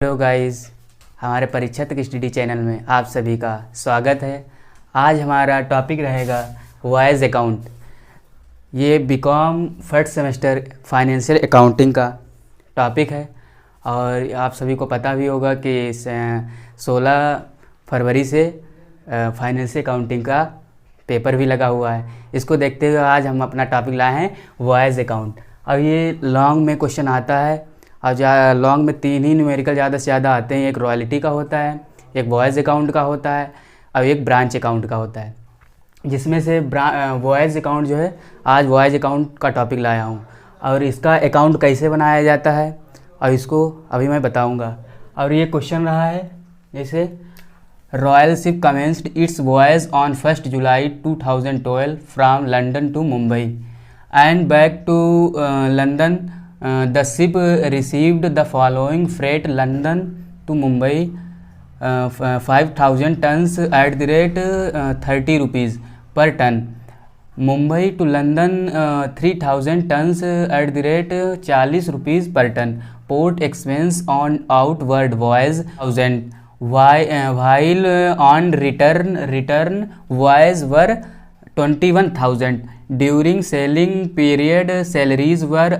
Hello guys, हमारे परीक्षा तक स्टडी चैनल में आप सभी का स्वागत है। आज हमारा टॉपिक रहेगा वॉयज़ अकाउंट। ये BCom first semester financial accounting का टॉपिक है और आप सभी को पता भी होगा कि 16 फरवरी से फाइनेंशियल अकाउंटिंग का पेपर भी लगा हुआ है। इसको देखते हुए आज हम अपना टॉपिक लाए हैं वॉयज़ अकाउंट। अब ये लॉन्ग में क्वेश्चन आता है और लॉन्ग में 3 ही न्यूमेरिकल ज़्यादा से ज़्यादा आते हैं। एक रॉयल्टी का होता है, एक वॉयज़ अकाउंट का होता है और एक ब्रांच अकाउंट का होता है। जिसमें से वॉयज़ अकाउंट जो है, आज वॉयज़ अकाउंट का टॉपिक लाया हूँ और इसका अकाउंट कैसे बनाया जाता है और इसको अभी मैं बताऊँगा। और ये क्वेश्चन रहा है जैसे royal ship commenced its voyage on 1 July 2012 from London to Mumbai and back to London. The ship received the following freight London to Mumbai 5,000 tons at the rate 30 rupees per ton. Mumbai to London 3,000 tons at the rate 40 rupees per ton. Port expense on outward voyage 1,000. While on return voyage were 21,000. During selling period salaries were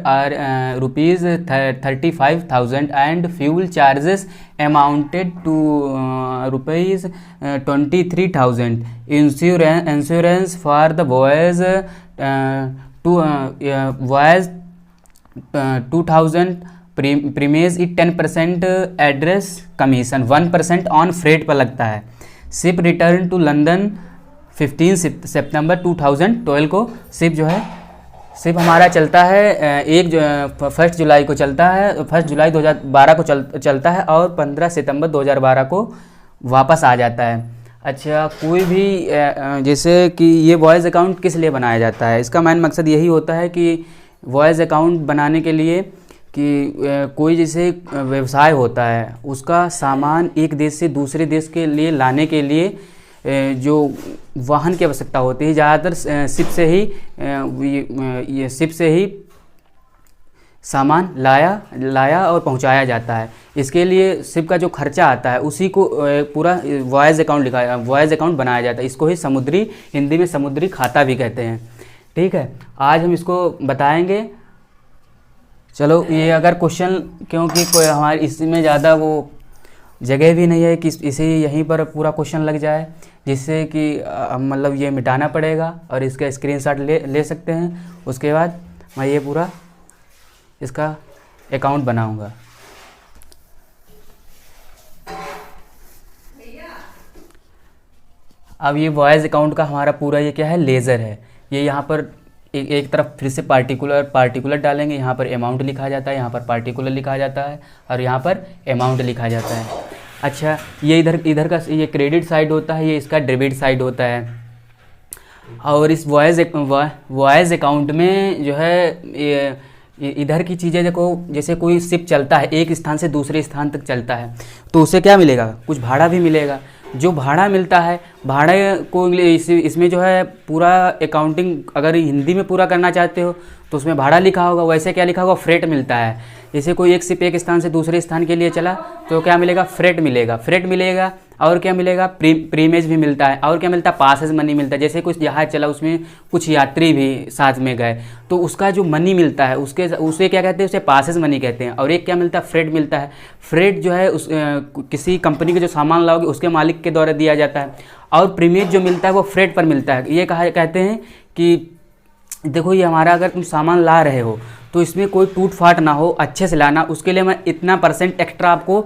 rupees 35,000 and fuel charges amounted to rupees 23,000. Insurance for the voyage voyage 2,000. Premise 10% address commission 1% on freight पर लगता है। Ship return to London 15 सितंबर 2012 को ship जो है हमारा चलता है 1 जुलाई को चलता है, 1 जुलाई 2012 को चलता है और 15 सितंबर 2012 को वापस आ जाता है। अच्छा, कोई भी जैसे कि ये वॉयज़ अकाउंट किस लिए बनाया जाता है, इसका मेन मकसद यही होता है कि वॉयज़ अकाउंट बनाने के लिए कि कोई जैसे व्यवसाय होता है, उसका सामान एक देश से दूसरे देश के लिए लाने के लिए जो वाहन की आवश्यकता होती है, ज़्यादातर शिप से ही सामान लाया और पहुंचाया जाता है। इसके लिए शिप का जो खर्चा आता है उसी को पूरा वॉयज़ अकाउंट बनाया जाता है। इसको ही हिंदी में समुद्री खाता भी कहते हैं। ठीक है, आज हम इसको बताएंगे। चलो, ये अगर क्वेश्चन, क्योंकि कोई हमारे इसमें ज़्यादा वो जगह भी नहीं है कि इसे यहीं पर पूरा क्वेश्चन लग जाए, जिससे कि मतलब ये मिटाना पड़ेगा और इसका स्क्रीनशॉट ले सकते हैं। उसके बाद मैं ये पूरा इसका अकाउंट बनाऊंगा। अब ये वॉयज़ अकाउंट का हमारा पूरा ये क्या है, लेज़र है। ये यहाँ पर एक तरफ फिर से पार्टिकुलर डालेंगे। यहाँ पर अमाउंट लिखा जाता है, यहाँ पर पार्टिकुलर लिखा जाता है और यहाँ पर अमाउंट लिखा जाता है। अच्छा, ये इधर का ये क्रेडिट साइड होता है, ये इसका डेबिट साइड होता है। और इस वॉयज़ अकाउंट में जो है ये इधर की चीज़ें देखो, जैसे कोई शिप चलता है एक स्थान से दूसरे स्थान तक चलता है तो उसे क्या मिलेगा, कुछ भाड़ा भी मिलेगा। जो भाड़ा मिलता है, भाड़े को इसमें जो है पूरा अकाउंटिंग अगर हिंदी में पूरा करना चाहते हो तो उसमें भाड़ा लिखा होगा। वैसे क्या लिखा होगा, फ्रेट मिलता है। जैसे कोई एक शिप एक स्थान से दूसरे स्थान के लिए चला तो क्या मिलेगा, फ्रेट मिलेगा। और क्या मिलेगा, प्रीमेज भी मिलता है। और क्या मिलता है, पासेज मनी मिलता है। जैसे कुछ जहाज चला, उसमें कुछ यात्री भी साथ में गए तो उसका जो मनी मिलता है उसे क्या कहते हैं, उसे पासेज मनी कहते हैं। और एक क्या मिलता है, फ्रेट मिलता है। फ्रेट जो है किसी कंपनी के जो सामान लाओगे उसके मालिक के द्वारा दिया जाता है। और प्रीमेज जो मिलता है वो फ्रेट पर मिलता है। ये कहते हैं कि देखो, ये हमारा अगर तुम सामान ला रहे हो तो इसमें कोई टूट फाट ना हो, अच्छे से लाना। उसके लिए मैं इतना % एक्स्ट्रा आपको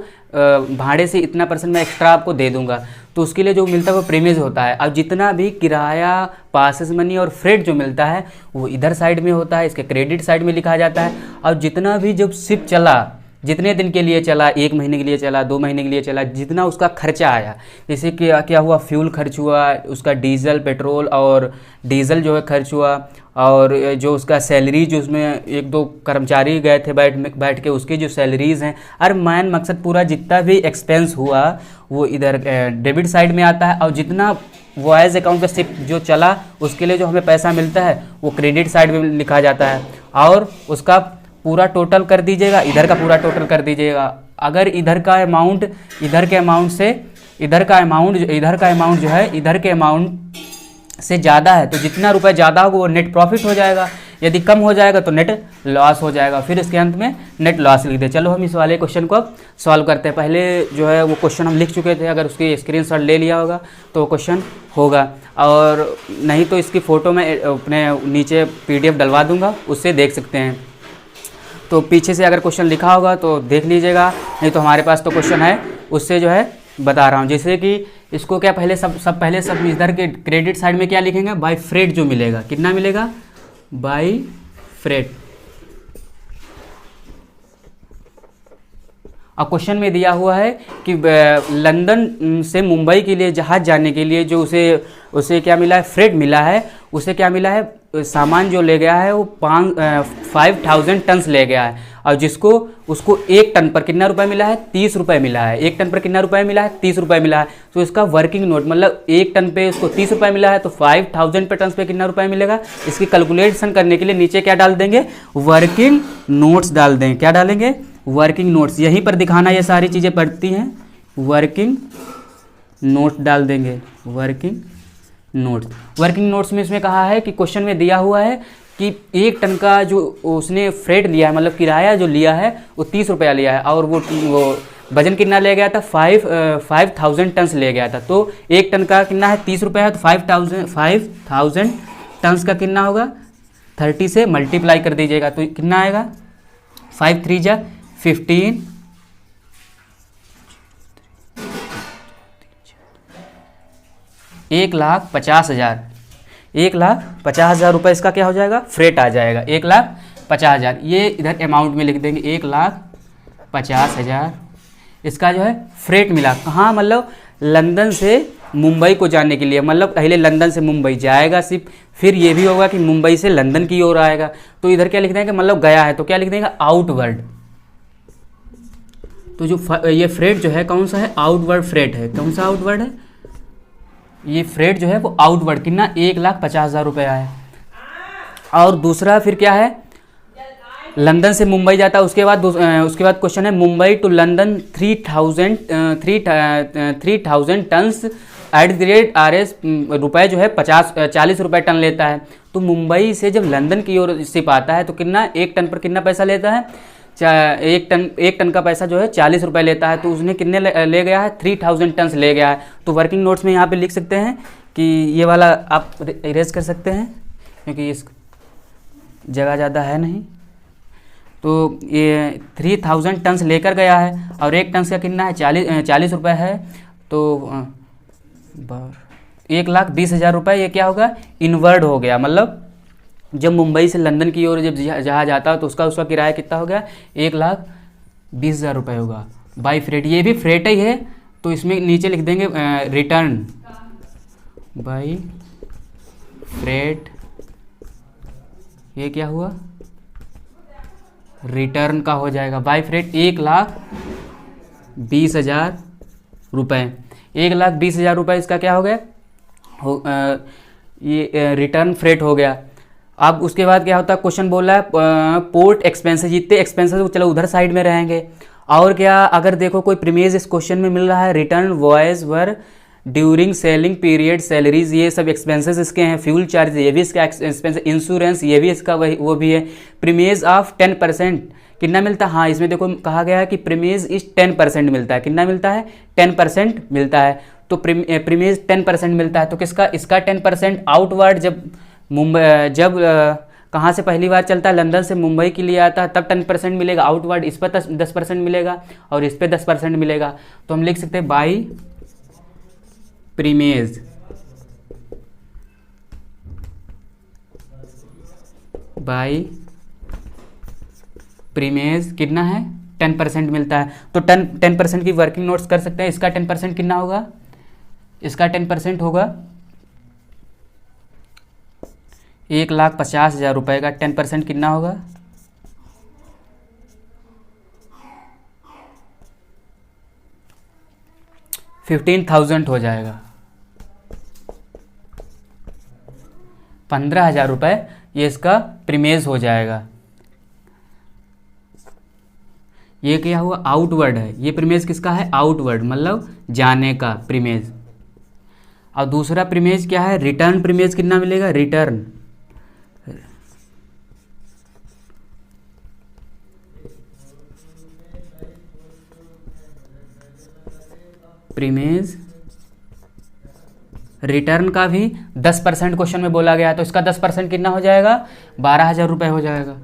भाड़े से इतना % मैं एक्स्ट्रा आपको दे दूंगा। तो उसके लिए जो मिलता है वो प्रीमियम होता है। अब जितना भी किराया, पासेस मनी और फ्रेट जो मिलता है वो इधर साइड में होता है, इसके क्रेडिट साइड में लिखा जाता है। और जितना भी जब शिप चला, जितने दिन के लिए चला, 1 महीने के लिए चला, 2 महीने के लिए चला, जितना उसका खर्चा आया, जैसे कि क्या हुआ, फ्यूल खर्च हुआ, उसका डीजल, पेट्रोल और डीजल जो है खर्च हुआ, और जो उसका सैलरी, जो उसमें 1-2 कर्मचारी गए थे बैठ के, उसकी जो सैलरीज़ हैं, और मेन मकसद पूरा जितना भी एक्सपेंस हुआ वो इधर डेबिट साइड में आता है। और जितना वॉयज़ अकाउंट का शिप जो चला उसके लिए जो हमें पैसा मिलता है वो क्रेडिट साइड में लिखा जाता है। और उसका पूरा टोटल कर दीजिएगा, इधर का पूरा टोटल कर दीजिएगा, अगर इधर का अमाउंट इधर के अमाउंट से इधर का अमाउंट जो है इधर के अमाउंट से ज़्यादा है, तो जितना रुपए ज़्यादा होगा वो नेट प्रॉफिट हो जाएगा, यदि कम हो जाएगा तो नेट लॉस हो जाएगा। फिर इसके अंत में नेट लॉस लिख दे। चलो हम इस वाले क्वेश्चन को अब सॉल्व करते हैं। पहले जो है वो क्वेश्चन हम लिख चुके थे, अगर उसकी स्क्रीनशॉट ले लिया होगा तो वो क्वेश्चन होगा, और नहीं तो इसकी फ़ोटो मैं अपने नीचे PDF डलवा दूंगा, उससे देख सकते हैं। तो पीछे से अगर क्वेश्चन लिखा होगा तो देख लीजिएगा, नहीं तो हमारे पास तो क्वेश्चन है, उससे जो है बता रहा हूँ। जैसे कि इसको क्या पहले सब इधर के क्रेडिट साइड में क्या लिखेंगे, बाय फ्रेट जो मिलेगा, कितना मिलेगा, बाय फ्रेट। अब क्वेश्चन में दिया हुआ है कि लंदन से मुंबई के लिए जहाज जाने के लिए जो उसे क्या मिला है, फ्रेट मिला है, उसे क्या मिला है, सामान जो ले गया है वो 5000 टन्स ले गया है, और जिसको उसको 1 टन पर कितना रुपए मिला है, 30 रुपये मिला है। 1 टन पर कितना रुपए मिला है, 30 रुपये मिला है। तो इसका वर्किंग नोट मतलब 1 टन पे उसको 30 रुपये मिला है, तो 5000 पे टन पे कितना रुपये मिलेगा। इसकी कैलकुलेशन करने के लिए नीचे क्या डाल देंगे, वर्किंग नोट्स डाल देंगे। क्या डालेंगे, वर्किंग नोट्स। यहीं पर दिखाना ये सारी चीज़ें पड़ती हैं, वर्किंग नोट्स डाल देंगे, वर्किंग नोट्स। वर्किंग नोट्स में इसमें कहा है कि क्वेश्चन में दिया हुआ है कि 1 टन का जो उसने फ्रेट लिया है, मतलब किराया जो लिया है वो 30 रुपया लिया है, और वो वजन कितना ले गया था, 5000 टन्स ले गया था। तो 1 टन का कितना है, 30 रुपये है, तो 5000 टन्स का कितना होगा, 30 से मल्टीप्लाई कर दीजिएगा, तो कितना आएगा, 5 3 जा 15, 1,50,000 1,50,000 रुपये इसका क्या हो जाएगा, फ्रेट आ जाएगा, 1,50,000। ये इधर अमाउंट में लिख देंगे, 1,50,000 इसका जो है फ्रेट मिला। कहाँ, मतलब लंदन से मुंबई को जाने के लिए, मतलब पहले लंदन से मुंबई जाएगा सिर्फ, फिर ये भी होगा कि मुंबई से लंदन की ओर आएगा, तो इधर क्या लिख देंगे, मतलब गया है, तो क्या लिख देंगे, आउटवर्ड। तो जो ये फ्रेट जो है कौन सा है, आउटवर्ड फ्रेट है। कौन सा आउटवर्ड है, ये फ्रेट जो है वो आउटवर्ड कितना, 1,50,000 रुपया है। और दूसरा फिर क्या है, लंदन से मुंबई जाता है, उसके बाद क्वेश्चन है Mumbai to London 3000 tons at the rate RS रुपये जो है 40 रुपये टन लेता है। तो मुंबई से जब लंदन की ओर शिप आता है तो कितना, 1 टन पर कितना पैसा लेता है, 1 टन का पैसा जो है 40 रुपये लेता है। तो उसने कितने ले गया है, 3000 टन्स ले गया है। तो वर्किंग नोट्स में यहाँ पे लिख सकते हैं कि ये वाला आप इरेज कर सकते हैं, क्योंकि इस जगह ज़्यादा है नहीं। तो ये 3000 टन्स लेकर गया है, और 1 टन का कितना है, 40 रुपये है, तो 1,20,000 रुपये ये क्या होगा, इनवर्ड हो गया। मतलब जब मुंबई से लंदन की ओर जब जहाज आता है तो उसका किराया कितना हो गया, 1,20,000 रुपये होगा बाई फ्रेट। ये भी फ्रेट ही है, तो इसमें नीचे लिख देंगे रिटर्न बाई फ्रेट। ये क्या हुआ, रिटर्न का हो जाएगा बाई फ्रेट 1,20,000 रुपये। 1,20,000 रुपये इसका क्या हो गया, ये रिटर्न फ्रेट हो गया। अब उसके बाद क्या होता है, क्वेश्चन बोल रहा है पोर्ट एक्सपेंसेस, जितने एक्सपेंसेस वो चलो उधर साइड में रहेंगे। और क्या, अगर देखो कोई प्रीमियस इस क्वेश्चन में मिल रहा है, रिटर्न वॉयस वर ड्यूरिंग सेलिंग पीरियड सैलरीज, ये सब एक्सपेंसेस इसके हैं। फ्यूल चार्ज ये भी इसका एक्सपेंस, इंश्योरेंस ये भी इसका वो भी है। प्रीमियस ऑफ 10% कितना मिलता है, हाँ इसमें देखो कहा गया है कि प्रीमियस इस 10% मिलता है। कितना मिलता है, 10% मिलता है। तो प्रीमियस 10% मिलता है, तो किसका, इसका 10% आउटवर्ड जब कहाँ से पहली बार चलता है, लंदन से मुंबई के लिए आता है, तब 10% मिलेगा। आउटवर्ड इस पर 10% मिलेगा और इस पर 10% मिलेगा। तो हम लिख सकते हैं बाई प्रीमियस, बाई प्रीमियस कितना है, 10% मिलता है। तो 10% की वर्किंग नोट्स कर सकते हैं। इसका 10% कितना होगा, इसका 10% होगा 1,50,000 रुपये का 10% कितना होगा, 15,000 हो जाएगा। 15,000 रुपये ये इसका प्रीमियस हो जाएगा। ये क्या हुआ, आउटवर्ड है, ये प्रीमेज किसका है, आउटवर्ड मतलब जाने का प्रीमेज। और दूसरा प्रीमेज क्या है, रिटर्न प्रीमेज कितना मिलेगा, रिटर्न प्रीमेज। रिटर्न का भी 10% क्वेश्चन में बोला गया है, तो इसका 10% कितना हो जाएगा, 12,000 रुपये हो जाएगा।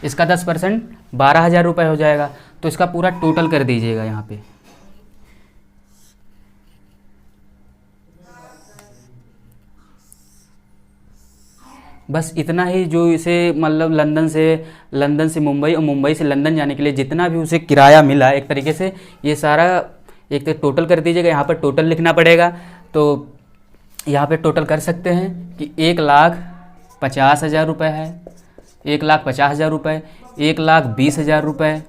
इसका 10% 12,000 रुपये हो जाएगा। तो इसका पूरा टोटल कर दीजिएगा यहाँ पे। बस इतना ही, जो इसे मतलब लंदन से मुंबई और मुंबई से लंदन जाने के लिए जितना भी उसे किराया मिला, एक तरीके से ये सारा एक तो टोटल कर दीजिएगा। यहाँ पर टोटल लिखना पड़ेगा, तो यहाँ पे टोटल कर सकते हैं कि 1,50,000 रुपये है, 1,50,000 रुपये, 1,20,000 रुपये,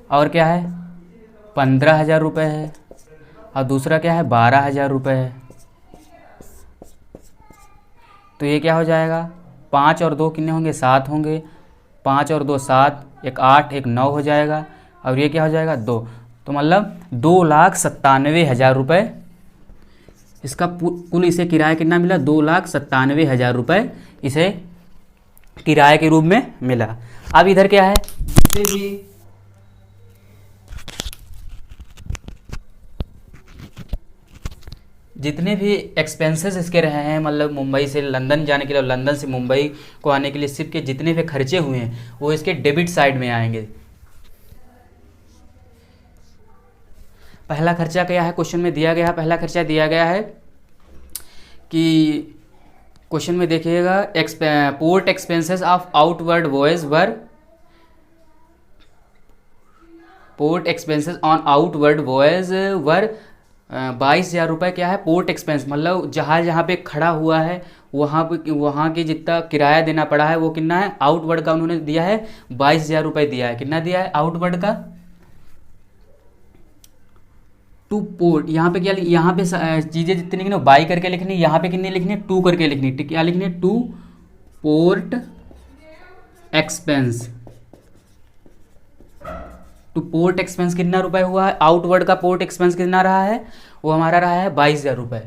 और क्या है 15,000 रुपये है, और दूसरा क्या है 12,000 रुपये है। तो ये क्या हो जाएगा, 5 और 2 कितने होंगे, 7 होंगे, 5 और 2 7, एक 8, एक 9 हो जाएगा, और ये क्या हो जाएगा 2। तो मतलब 2,97,000 रुपये इसका कुल इसे किराया कितना मिला, 2,97,000 रुपये इसे किराए के रूप में मिला। अब इधर क्या है, जितने भी एक्सपेंसेस इसके रहे हैं, मतलब मुंबई से लंदन जाने के लिए और लंदन से मुंबई को आने के लिए सिर्फ के जितने भी खर्चे हुए हैं वो इसके डेबिट साइड में आएंगे। पहला खर्चा क्या है, क्वेश्चन में दिया गया है, पहला खर्चा दिया गया है कि क्वेश्चन में देखिएगा, port expenses of outward voyage were, port expenses on outward voyage were 22,000 रुपये। क्या है, पोर्ट एक्सपेंस मतलब जहाज जहाँ पे खड़ा हुआ है वहाँ के जितना किराया देना पड़ा है वो कितना है, आउटवर्ड का उन्होंने दिया है 22,000 रुपये दिया है। कितना दिया है आउटवर्ड का, टू पोर्ट। यहाँ पे क्या, यहाँ पे चीज़ें जितनी लिखनी बाई करके लिखनी, यहाँ पे कितनी लिखनी है, टू करके लिखनी। क्या लिखनी है, two port expense. Two port expense कितना रुपए हुआ है, आउटवर्ड का पोर्ट एक्सपेंस कितना रहा है, वो हमारा रहा है 22,000 रुपये।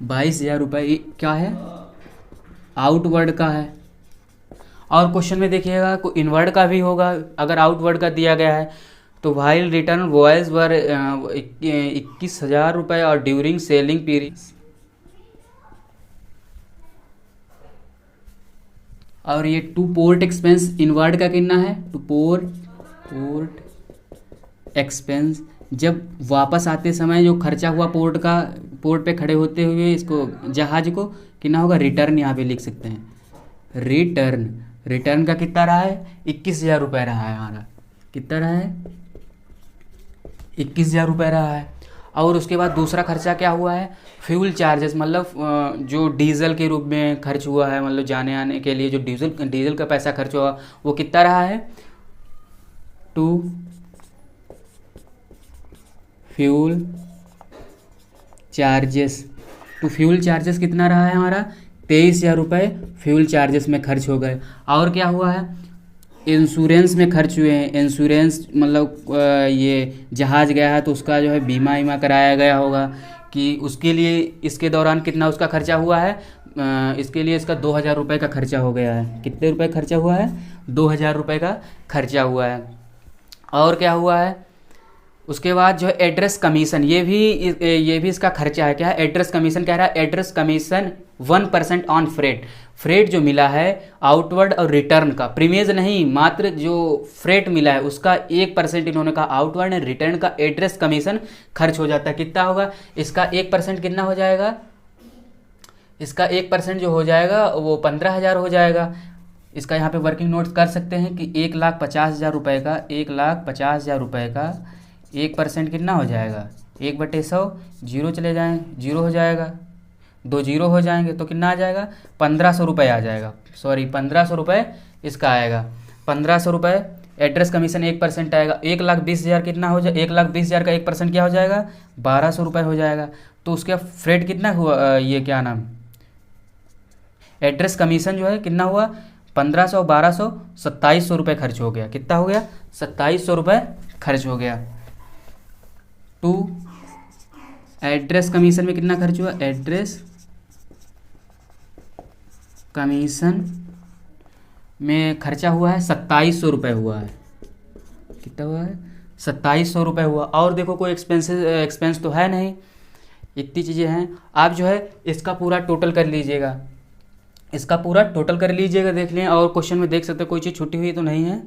22,000 रुपये क्या है, आउटवर्ड का है। और क्वेश्चन में देखिएगा कोई इनवर्ड का भी होगा, अगर आउटवर्ड का दिया गया है तो व्हाइल रिटर्न वॉयज वर 21,000 रुपये और ड्यूरिंग सेलिंग पीरियड। और ये टू पोर्ट एक्सपेंस इनवर्ड का कितना है, टू पोर्ट एक्सपेंस जब वापस आते समय जो खर्चा हुआ पोर्ट का, पोर्ट पे खड़े होते हुए इसको जहाज को कितना होगा, रिटर्न यहाँ पे लिख सकते हैं। रिटर्न का कितना रहा है, 21,000 रुपये रहा है हमारा। कितना रहा है, 21,000 रुपये रहा है। और उसके बाद दूसरा खर्चा क्या हुआ है, फ्यूल चार्जेस, मतलब जो डीजल के रूप में खर्च हुआ है, मतलब जाने आने के लिए जो डीजल का पैसा खर्च हुआ वो कितना रहा है, two fuel charges. Two fuel charges कितना रहा है हमारा, 23,000 रुपये फ्यूल चार्जेस में खर्च हो गए। और क्या हुआ है, इंश्योरेंस में खर्च हुए हैं। इंश्योरेंस मतलब ये जहाज़ गया है तो उसका जो है बीमा कराया गया होगा कि उसके लिए इसके दौरान कितना उसका खर्चा हुआ है, इसके लिए इसका 2,000 रुपये का खर्चा हो गया है। कितने रुपए खर्चा हुआ है, 2,000 रुपये का खर्चा हुआ है। और क्या हुआ है, उसके बाद जो है एड्रेस कमीशन, ये भी इसका खर्चा है। क्या है, एड्रेस कमीशन कह रहा है, एड्रेस कमीशन 1% ऑन फ्रेट जो मिला है आउटवर्ड और रिटर्न का, प्रीमेज नहीं, मात्र जो फ्रेट मिला है उसका 1% इन्होंने कहा आउटवर्ड एंड रिटर्न का एड्रेस कमीशन खर्च हो जाता है। कितना होगा, इसका 1% कितना हो जाएगा, इसका 1% जो हो जाएगा वो 15,000 हो जाएगा। इसका यहाँ पे वर्किंग नोट्स कर सकते हैं कि 1,50,000 रुपये का, 1,50,000 रुपये का 1% कितना हो जाएगा, 1/100, जीरो चले जाएँ, जीरो हो जाएगा, 2 जीरो हो जाएंगे तो कितना आ जाएगा, 1,500 रुपये आ जाएगा। सॉरी 1,500 रुपये इसका आएगा, 1,500 रुपये एड्रेस कमीशन 1% आएगा। 1,20,000 कितना हो जाए, 1,20,000 का 1% क्या हो जाएगा, 1,200 रुपये हो जाएगा। तो उसका फ्रेट कितना हुआ, ये क्या नाम, एड्रेस कमीशन जो है कितना हुआ, 1500, 1200, 2700 रुपये खर्च हो गया। कितना हो गया? 2700 रुपये खर्च हो गया। टू एड्रेस कमीशन में कितना खर्च हुआ? एड्रेस कमीशन में खर्चा हुआ है 2700 रुपये हुआ है। कितना हुआ है? 2700 रुपये हुआ। और देखो कोई एक्सपेंस तो है नहीं, इतनी चीज़ें हैं। आप जो है इसका पूरा टोटल कर लीजिएगा, इसका पूरा टोटल कर लीजिएगा, देख लें। और क्वेश्चन में देख सकते हैं कोई चीज़ छुट्टी हुई तो नहीं है।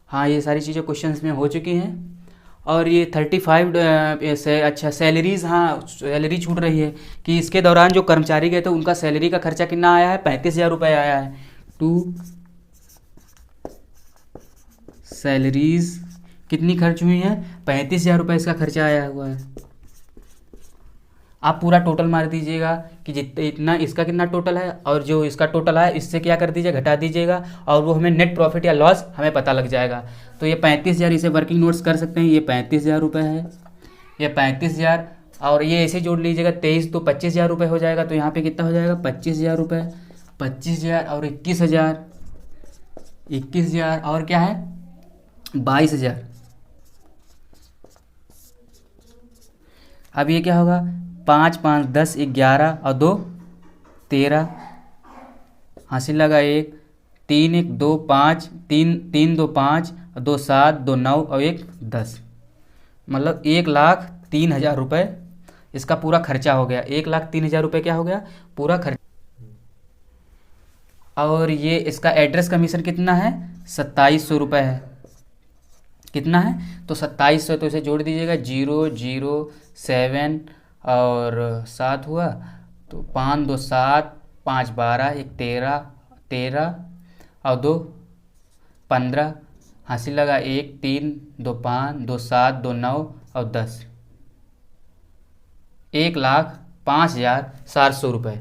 हाँ, ये सारी चीज़ें क्वेश्चन में हो चुकी हैं। और ये 35 से अच्छा सैलरीज़, हाँ सैलरी छूट रही है कि इसके दौरान जो कर्मचारी गए थे उनका सैलरी का खर्चा कितना आया है? 35,000 रुपये आया है। टू सैलरीज़ कितनी खर्च हुई हैं? 35,000 रुपये इसका खर्चा आया हुआ है। आप पूरा टोटल मार दीजिएगा कि जितना इतना इसका कितना टोटल है, और जो इसका टोटल है इससे क्या कर दीजिए, घटा दीजिएगा, और वो हमें नेट प्रॉफिट या लॉस हमें पता लग जाएगा। तो ये 35,000, इसे वर्किंग नोट्स कर सकते हैं। ये 35,000 रुपये है, ये 35,000, और ये ऐसे जोड़ लीजिएगा 23 तो 25,000 रुपये हो जाएगा। तो यहाँ पे कितना हो जाएगा? 25,000 रुपये, 25,000 और 21,000, 21,000 और क्या है? 22,000। अब ये क्या होगा? 5 5 10 11 और 2 13, हासिल लगा 1, 3 1 2 5, 3 2 5, 2 7, 2 9 और 1 10, मतलब 1,03,000 रुपये इसका पूरा खर्चा हो गया। 1,03,000 रुपये क्या हो गया? पूरा खर्चा। और ये इसका एड्रेस कमीशन कितना है? 2700 रुपये है। कितना है? तो 2700, तो इसे जोड़ दीजिएगा 0 0 7 और 7 हुआ, तो 5 2 7, 5 12, 1 13, 13 और 2 15, हासिल लगा 1 3 2 5, 2 7, 2 9 और 10, 1,05,700 रुपये।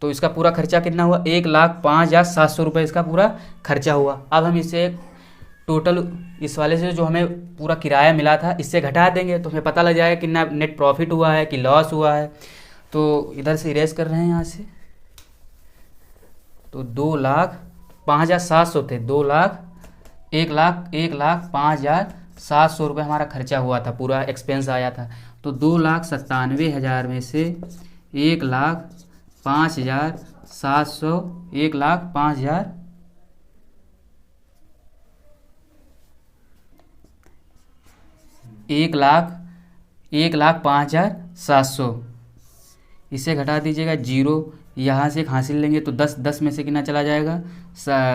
तो इसका पूरा खर्चा कितना हुआ? 1,05,700 रुपये इसका पूरा खर्चा हुआ। अब हम इसे टोटल इस वाले से जो हमें पूरा किराया मिला था इससे घटा देंगे तो हमें पता लग जाएगा कितना नेट प्रॉफिट हुआ है कि लॉस हुआ है। तो इधर से इरेज कर रहे हैं यहाँ से, तो 2,05,700 थे, 1,05,700 रुपये हमारा खर्चा हुआ था, पूरा एक्सपेंस आया था। तो 2,97,000 में से 1,05,700, 1,05,000 1,05,700, इसे घटा दीजिएगा 0, यहाँ से एक हासिल लेंगे तो 10 में से कितना चला जाएगा?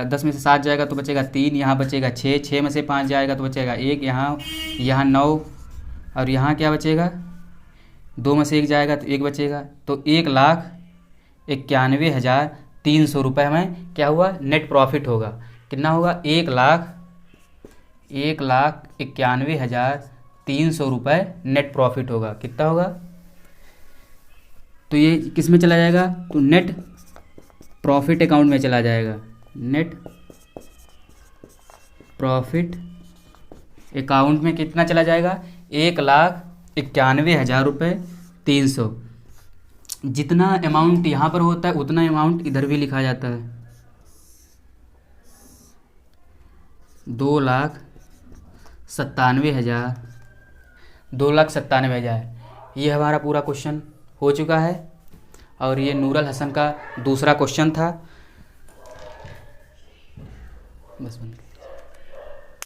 10 में से 7 जाएगा तो बचेगा 3, यहाँ बचेगा 6, 6 में से 5 जाएगा तो बचेगा 1, यहाँ 9, और यहाँ क्या बचेगा? 2 में से 1 जाएगा तो 1 बचेगा। तो 1,91,300 रुपये हमें क्या हुआ? नेट प्रॉफिट होगा। कितना होगा? 1,91,300 रुपये नेट प्रॉफिट होगा। कितना होगा? तो ये किस में चला जाएगा? तो नेट प्रॉफिट अकाउंट में चला जाएगा। नेट प्रॉफिट अकाउंट में कितना चला जाएगा? 1,91,000 रुपये 300। जितना अमाउंट यहाँ पर होता है उतना अमाउंट इधर भी लिखा जाता है। 2,97,000, 2,97,000 ये हमारा पूरा क्वेश्चन हो चुका है। और ये नूरुल हसन का दूसरा क्वेश्चन था। बस बंद।